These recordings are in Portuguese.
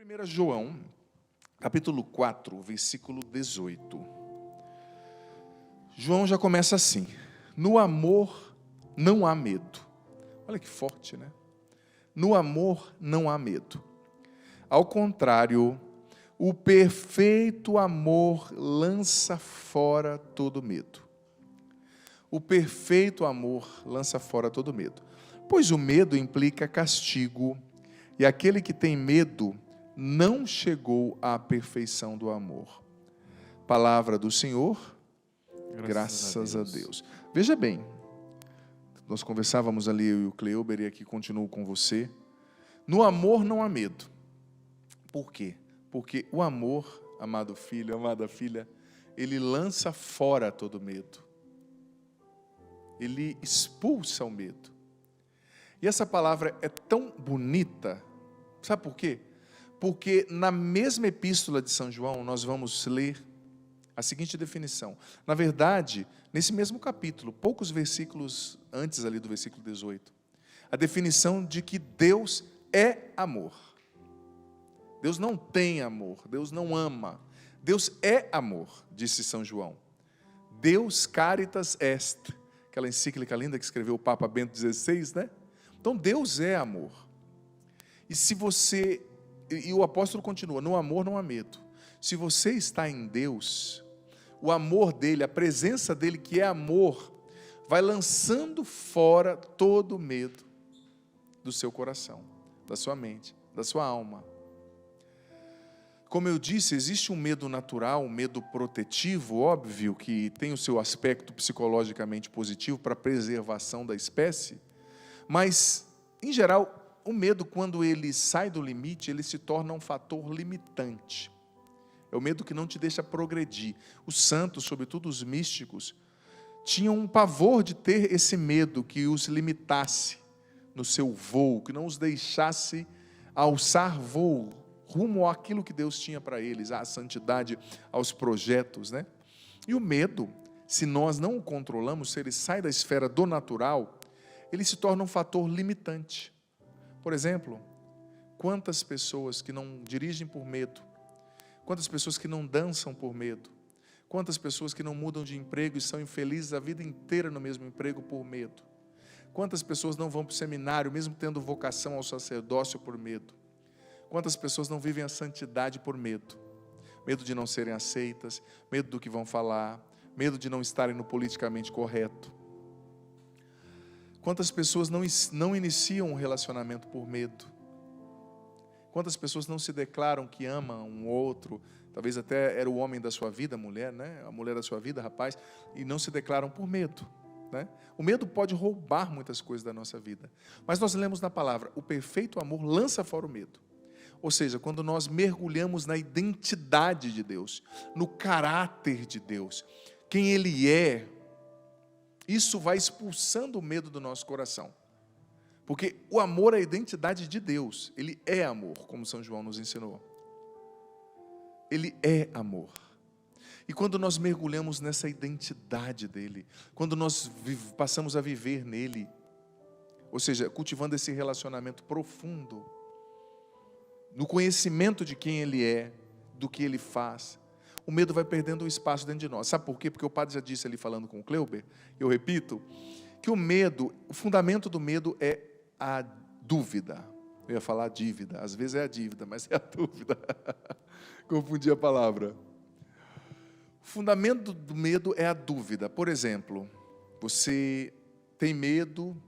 1 João, capítulo 4, versículo 18. João já começa assim: no amor não há medo. Olha que forte, né? No amor não há medo. Ao contrário, o perfeito amor lança fora todo medo. O perfeito amor lança fora todo medo. Pois o medo implica castigo, e aquele que tem medo não chegou à perfeição do amor. Palavra do Senhor, graças a Deus. Veja bem, nós conversávamos ali, eu e o Cleuber, e aqui continuo com você. No amor não há medo. Por quê? Porque o amor, amado filho, amada filha, ele lança fora todo medo. Ele expulsa o medo. E essa palavra é tão bonita, sabe por quê? Porque na mesma epístola de São João, nós vamos ler a seguinte definição. Na verdade, nesse mesmo capítulo, poucos versículos antes ali do versículo 18, a definição de que Deus é amor. Deus não tem amor, Deus não ama. Deus é amor, disse São João. Deus caritas est, aquela encíclica linda que escreveu o Papa Bento XVI, né? Então Deus é amor. E o apóstolo continua, no amor não há medo. Se você está em Deus, o amor dele, a presença dele, que é amor, vai lançando fora todo o medo do seu coração, da sua mente, da sua alma. Como eu disse, existe um medo natural, um medo protetivo, óbvio, que tem o seu aspecto psicologicamente positivo para a preservação da espécie, mas, em geral, o medo, quando ele sai do limite, ele se torna um fator limitante. É o medo que não te deixa progredir. Os santos, sobretudo os místicos, tinham um pavor de ter esse medo que os limitasse no seu voo, que não os deixasse alçar voo rumo àquilo que Deus tinha para eles, à santidade, aos projetos, né? E o medo, se nós não o controlamos, se ele sai da esfera do natural, ele se torna um fator limitante. Por exemplo, quantas pessoas que não dirigem por medo, quantas pessoas que não dançam por medo, quantas pessoas que não mudam de emprego e são infelizes a vida inteira no mesmo emprego por medo, quantas pessoas não vão para o seminário, mesmo tendo vocação ao sacerdócio, por medo, quantas pessoas não vivem a santidade por medo, medo de não serem aceitas, medo do que vão falar, medo de não estarem no politicamente correto. Quantas pessoas não iniciam um relacionamento por medo? Quantas pessoas não se declaram que amam um outro? Talvez até era o homem da sua vida, a mulher, né? A mulher da sua vida, rapaz, e não se declaram por medo, né? O medo pode roubar muitas coisas da nossa vida. Mas nós lemos na palavra, o perfeito amor lança fora o medo. Ou seja, quando nós mergulhamos na identidade de Deus, no caráter de Deus, quem Ele é, isso vai expulsando o medo do nosso coração. Porque o amor é a identidade de Deus. Ele é amor, como São João nos ensinou. Ele é amor. E quando nós mergulhamos nessa identidade dele, quando nós passamos a viver nele, ou seja, cultivando esse relacionamento profundo, no conhecimento de quem ele é, do que ele faz, o medo vai perdendo o espaço dentro de nós. Sabe por quê? Porque o padre já disse ali, falando com o Cleuber, eu repito, que o medo, o fundamento do medo é a dúvida. Eu ia falar dívida, às vezes é a dívida, mas é a dúvida. Confundi a palavra. O fundamento do medo é a dúvida. Por exemplo, você tem medo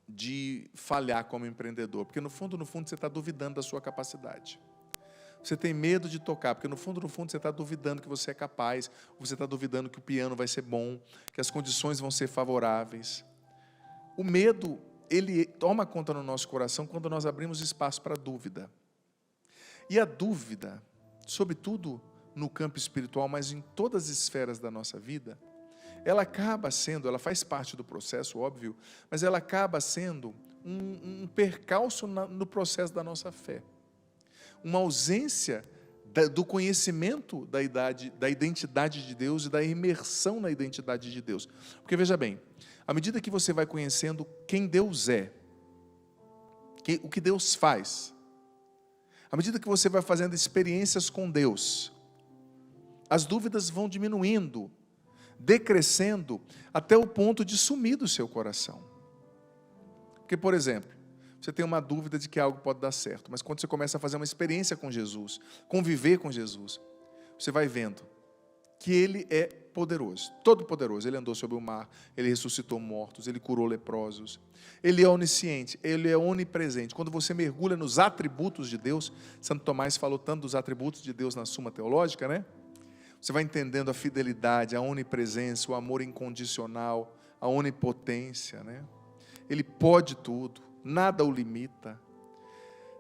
de falhar como empreendedor, porque no fundo você está duvidando da sua capacidade. Você tem medo de tocar, porque no fundo você está duvidando que você é capaz, você está duvidando que o piano vai ser bom, que as condições vão ser favoráveis. O medo, ele toma conta no nosso coração quando nós abrimos espaço para a dúvida. E a dúvida, sobretudo no campo espiritual, mas em todas as esferas da nossa vida, ela acaba sendo, ela faz parte do processo, óbvio, mas ela acaba sendo um percalço no processo da nossa fé. Uma ausência do conhecimento da identidade de Deus e da imersão na identidade de Deus. Porque veja bem, à medida que você vai conhecendo quem Deus é, o que Deus faz, À medida que você vai fazendo experiências com Deus, as dúvidas vão diminuindo, decrescendo, até o ponto de sumir do seu coração. Porque, por exemplo, você tem uma dúvida de que algo pode dar certo, mas quando você começa a fazer uma experiência com Jesus, conviver com Jesus, você vai vendo que Ele é poderoso, todo poderoso. Ele andou sobre o mar, Ele ressuscitou mortos, Ele curou leprosos, Ele é onisciente, Ele é onipresente. Quando você mergulha nos atributos de Deus, Santo Tomás falou tanto dos atributos de Deus na Suma Teológica, né? Você vai entendendo a fidelidade, a onipresença, o amor incondicional, a onipotência, né? Ele pode tudo, nada o limita.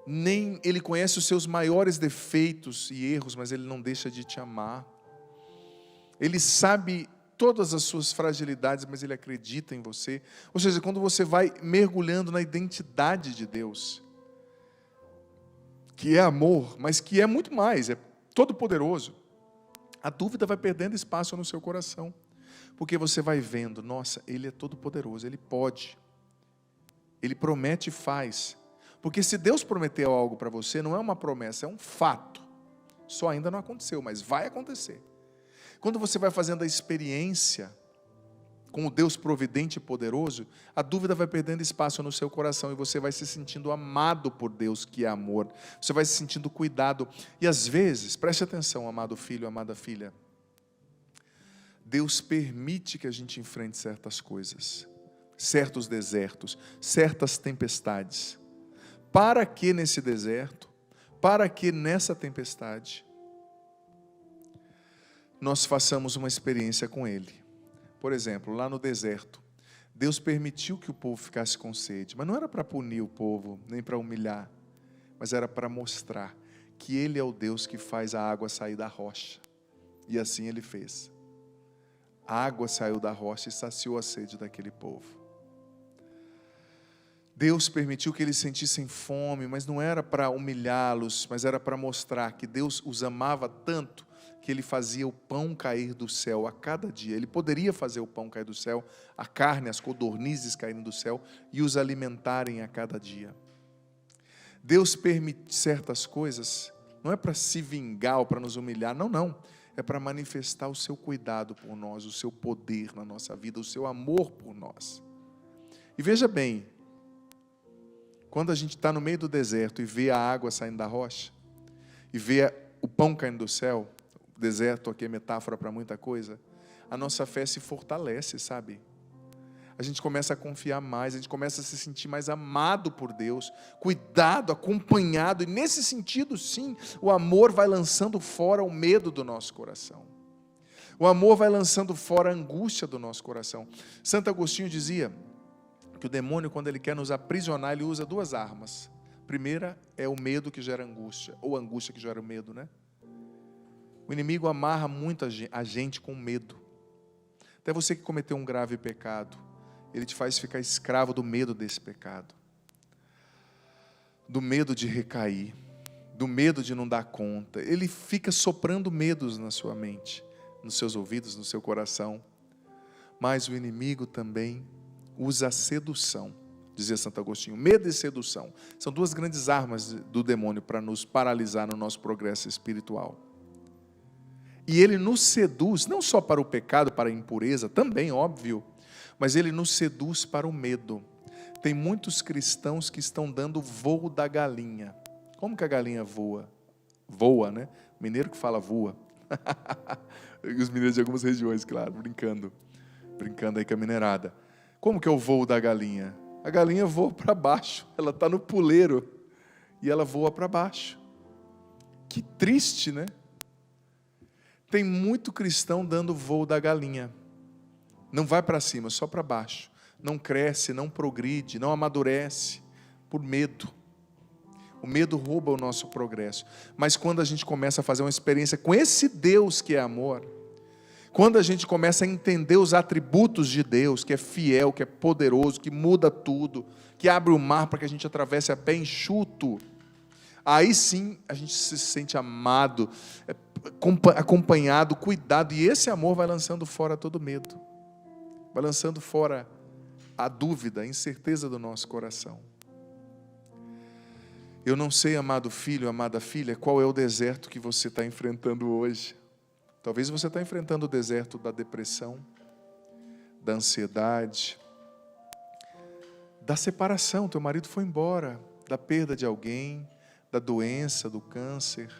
Nem Ele conhece os seus maiores defeitos e erros, mas Ele não deixa de te amar. Ele sabe todas as suas fragilidades, mas Ele acredita em você. Ou seja, quando você vai mergulhando na identidade de Deus, que é amor, mas que é muito mais, é todo poderoso, a dúvida vai perdendo espaço no seu coração, porque você vai vendo, nossa, Ele é todo poderoso, Ele pode, Ele promete e faz. Porque se Deus prometeu algo para você, não é uma promessa, é um fato. Só ainda não aconteceu, mas vai acontecer. Quando você vai fazendo a experiência com o Deus providente e poderoso, a dúvida vai perdendo espaço no seu coração e você vai se sentindo amado por Deus, que é amor. Você vai se sentindo cuidado. E às vezes, preste atenção, amado filho, amada filha, Deus permite que a gente enfrente certas coisas, certos desertos, certas tempestades. Para que nesse deserto, para que nessa tempestade, nós façamos uma experiência com Ele. Por exemplo, lá no deserto, Deus permitiu que o povo ficasse com sede, mas não era para punir o povo, nem para humilhar, mas era para mostrar que Ele é o Deus que faz a água sair da rocha. E assim Ele fez. A água saiu da rocha e saciou a sede daquele povo. Deus permitiu que eles sentissem fome, mas não era para humilhá-los, mas era para mostrar que Deus os amava tanto que Ele fazia o pão cair do céu a cada dia. Ele poderia fazer o pão cair do céu, a carne, as codornizes caírem do céu e os alimentarem a cada dia. Deus permite certas coisas, não é para se vingar ou para nos humilhar, não. É para manifestar o seu cuidado por nós, o seu poder na nossa vida, o seu amor por nós. E veja bem, quando a gente está no meio do deserto e vê a água saindo da rocha, e vê o pão caindo do céu, o deserto aqui é metáfora para muita coisa, a nossa fé se fortalece, sabe? A gente começa a confiar mais, a gente começa a se sentir mais amado por Deus, cuidado, acompanhado, e nesse sentido, sim, o amor vai lançando fora o medo do nosso coração. O amor vai lançando fora a angústia do nosso coração. Santo Agostinho dizia que o demônio, quando ele quer nos aprisionar, ele usa duas armas. A primeira é o medo que gera angústia, ou a angústia que gera o medo, né? O inimigo amarra muito a gente com medo. Até você que cometeu um grave pecado, ele te faz ficar escravo do medo desse pecado, do medo de recair, do medo de não dar conta. Ele fica soprando medos na sua mente, nos seus ouvidos, no seu coração. Mas o inimigo também usa a sedução, dizia Santo Agostinho. Medo e sedução são duas grandes armas do demônio para nos paralisar no nosso progresso espiritual. E ele nos seduz, não só para o pecado, para a impureza, também, óbvio, mas ele nos seduz para o medo. Tem muitos cristãos que estão dando voo da galinha. Como que a galinha voa? Voa, né? Mineiro que fala voa. Os mineiros de algumas regiões, claro, brincando aí com a mineirada. Como que é o voo da galinha? A galinha voa para baixo, ela está no puleiro e ela voa para baixo. Que triste, né? Tem muito cristão dando voo da galinha. Não vai para cima, só para baixo. Não cresce, não progride, não amadurece, por medo. O medo rouba o nosso progresso. Mas quando a gente começa a fazer uma experiência com esse Deus que é amor, quando a gente começa a entender os atributos de Deus, que é fiel, que é poderoso, que muda tudo, que abre o mar para que a gente atravesse a pé enxuto, aí sim a gente se sente amado, acompanhado, cuidado, e esse amor vai lançando fora todo medo, vai lançando fora a dúvida, a incerteza do nosso coração. Eu não sei, amado filho, amada filha, qual é o deserto que você está enfrentando hoje. Talvez você está enfrentando o deserto da depressão, da ansiedade, da separação, teu marido foi embora, da perda de alguém, da doença, do câncer.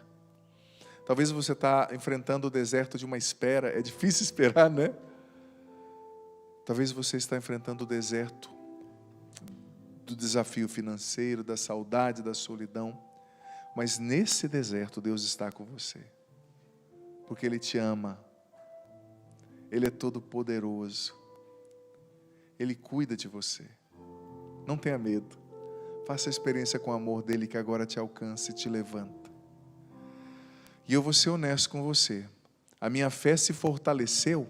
Talvez você está enfrentando o deserto de uma espera, é difícil esperar, né? Talvez você está enfrentando o deserto do desafio financeiro, da saudade, da solidão. Mas nesse deserto Deus está com você. Porque Ele te ama. Ele é todo poderoso. Ele cuida de você. Não tenha medo. Faça a experiência com o amor dEle que agora te alcança e te levanta. E eu vou ser honesto com você. A minha fé se fortaleceu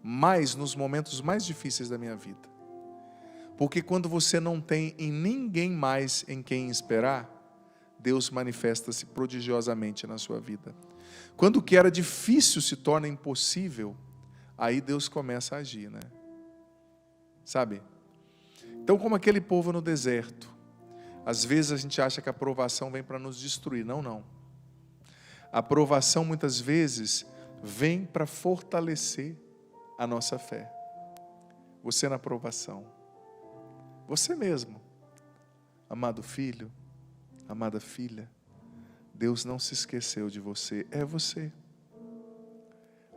mais nos momentos mais difíceis da minha vida. Porque quando você não tem em ninguém mais em quem esperar, Deus manifesta-se prodigiosamente na sua vida. Quando o que era difícil se torna impossível, aí Deus começa a agir, né? Sabe? Então, como aquele povo no deserto, às vezes a gente acha que a provação vem para nos destruir. Não, não. A provação muitas vezes vem para fortalecer a nossa fé. Você na provação. Você mesmo. Amado filho, amada filha, Deus não se esqueceu de você, é você.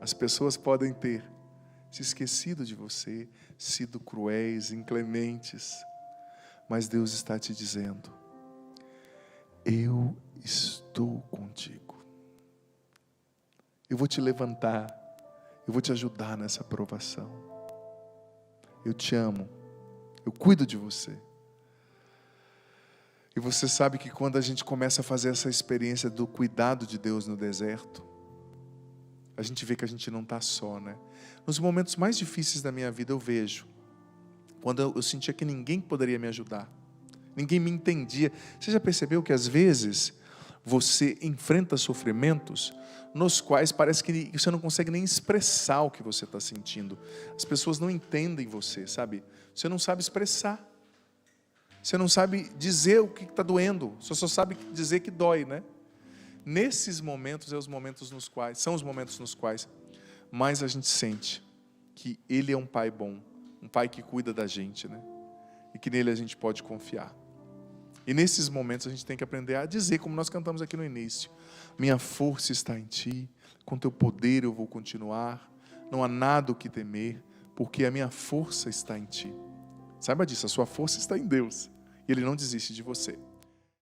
As pessoas podem ter se esquecido de você, sido cruéis, inclementes, mas Deus está te dizendo: eu estou contigo. Eu vou te levantar, eu vou te ajudar nessa provação. Eu te amo, eu cuido de você. E você sabe que quando a gente começa a fazer essa experiência do cuidado de Deus no deserto, a gente vê que a gente não está só, né? Nos momentos mais difíceis da minha vida eu vejo, quando eu sentia que ninguém poderia me ajudar, ninguém me entendia. Você já percebeu que às vezes você enfrenta sofrimentos nos quais parece que você não consegue nem expressar o que você está sentindo. As pessoas não entendem você, sabe? Você não sabe expressar. Você não sabe dizer o que está doendo. Você só sabe dizer que dói, né? Nesses momentos são os momentos nos quais mais a gente sente que Ele é um Pai bom, um Pai que cuida da gente, né? E que nele a gente pode confiar. E nesses momentos a gente tem que aprender a dizer, como nós cantamos aqui no início: minha força está em Ti, com Teu poder eu vou continuar, não há nada o que temer, porque a minha força está em Ti. Saiba disso, a sua força está em Deus, e Ele não desiste de você.